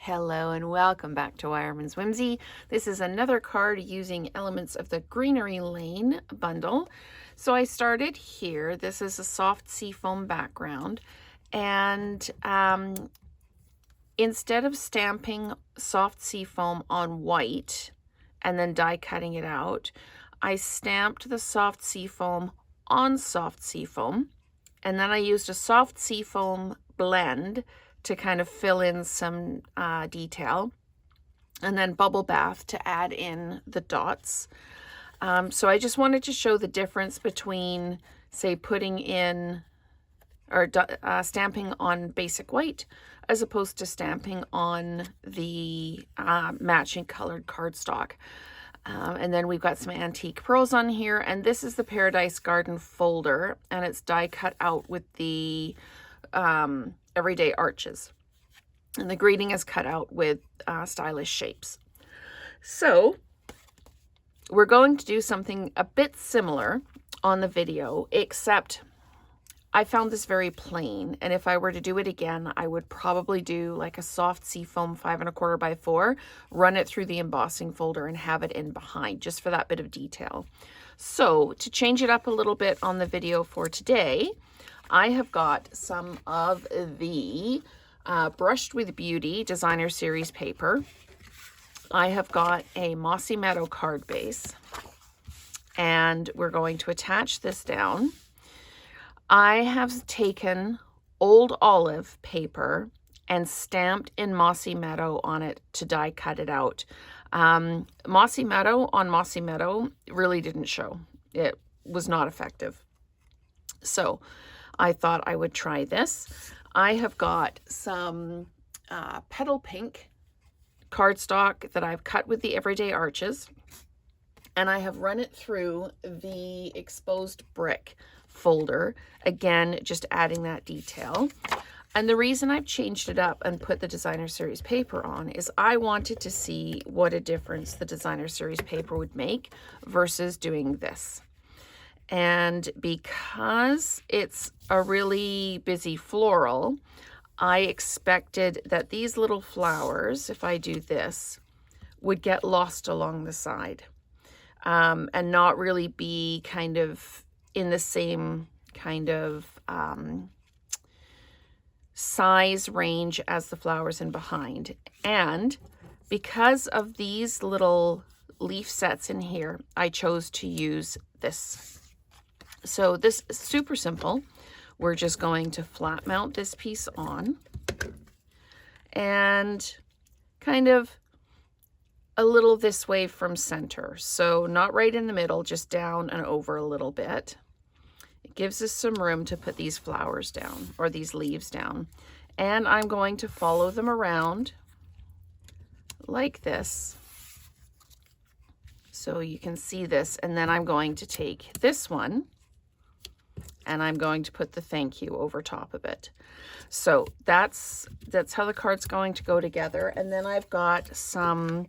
Hello and welcome back to Wireman's Whimsy. This is another card using elements of the Greenery Lane Bundle. So I started here. This is a soft seafoam background, and instead of stamping soft seafoam on white and then die cutting it out, I stamped the soft seafoam on soft seafoam, and then I used a soft seafoam blend to kind of fill in some detail, and then bubble bath to add in the dots. So I just wanted to show the difference between, say, putting in or stamping on basic white as opposed to stamping on the matching colored cardstock. And then we've got some antique pearls on here, and this is the Paradise Garden folder, and it's die cut out with the everyday arches, and the greeting is cut out with stylish shapes. So we're going to do something a bit similar on the video, except I found this very plain, and if I were to do it again, I would probably do like a soft seafoam 5 1/4 by 4, run it through the embossing folder and have it in behind just for that bit of detail. So to change it up a little bit on the video for today, I have got some of the Brushed with Beauty Designer Series paper. I have got a Mossy Meadow card base, and we're going to attach this down. I have taken Old Olive paper and stamped in Mossy Meadow on it to die cut it out. Mossy Meadow on Mossy Meadow really didn't show. It was not effective. So I thought I would try this. I have got some Petal Pink cardstock that I've cut with the everyday arches, and I have run it through the exposed brick folder, again just adding that detail. And the reason I've changed it up and put the Designer Series paper on is I wanted to see what a difference the Designer Series paper would make versus doing this. And because it's a really busy floral, I expected that these little flowers, if I do this, would get lost along the side and not really be kind of in the same kind of size range as the flowers in behind. And because of these little leaf sets in here, I chose to use this. So this is super simple. We're just going to flat mount this piece on and kind of a little this way from center. So not right in the middle, just down and over a little bit. It gives us some room to put these flowers down or these leaves down. And I'm going to follow them around like this, so you can see this. And then I'm going to take this one and I'm going to put the thank you over top of it. So that's how the card's going to go together. And then I've got some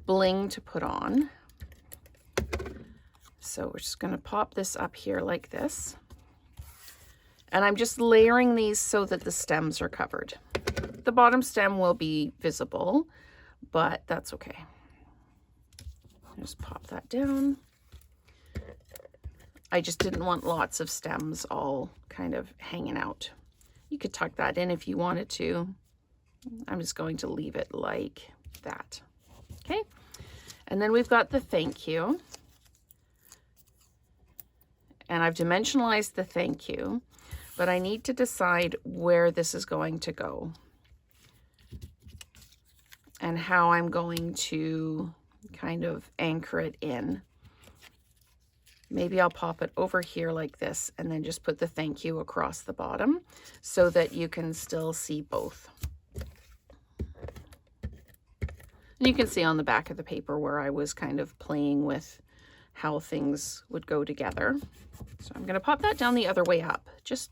bling to put on. So we're just going to pop this up here like this. And I'm just layering these so that the stems are covered. The bottom stem will be visible, but that's okay. Just pop that down. I just didn't want lots of stems all kind of hanging out. You could tuck that in if you wanted to. I'm just going to leave it like that. Okay. And then we've got the thank you. And I've dimensionalized the thank you, but I need to decide where this is going to go and how I'm going to kind of anchor it in. Maybe I'll pop it over here like this and then just put the thank you across the bottom so that you can still see both. And you can see on the back of the paper where I was kind of playing with how things would go together. So I'm going to pop that down the other way up, just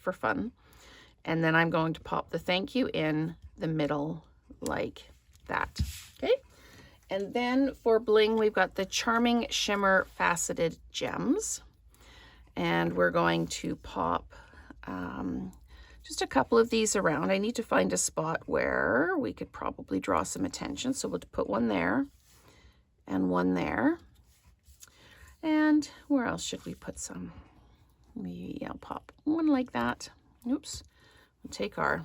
for fun. And then I'm going to pop the thank you in the middle like that. Okay. And then for bling, we've got the Charming Shimmer Faceted Gems. And we're going to pop just a couple of these around. I need to find a spot where we could probably draw some attention. So we'll put one there and one there. And where else should we put some? Maybe I'll pop one like that. Oops. We'll take our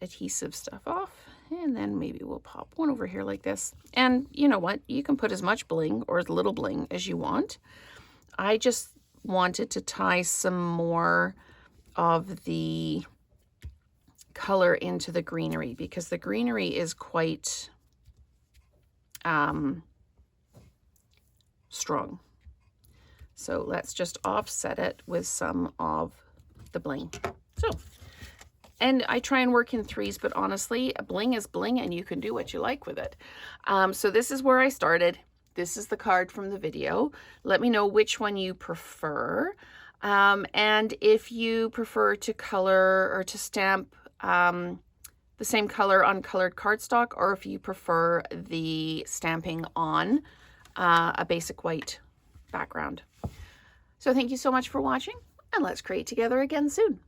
adhesive stuff off, and then maybe we'll pop one over here like this. And you know what? You can put as much bling or as little bling as you want. I just wanted to tie some more of the color into the greenery because the greenery is quite strong. So let's just offset it with some of the bling. So, and I try and work in threes, but honestly, bling is bling and you can do what you like with it. So this is where I started. This is the card from the video. Let me know which one you prefer. And if you prefer to color or to stamp the same color on colored cardstock, or if you prefer the stamping on a basic white background. So thank you so much for watching, and let's create together again soon.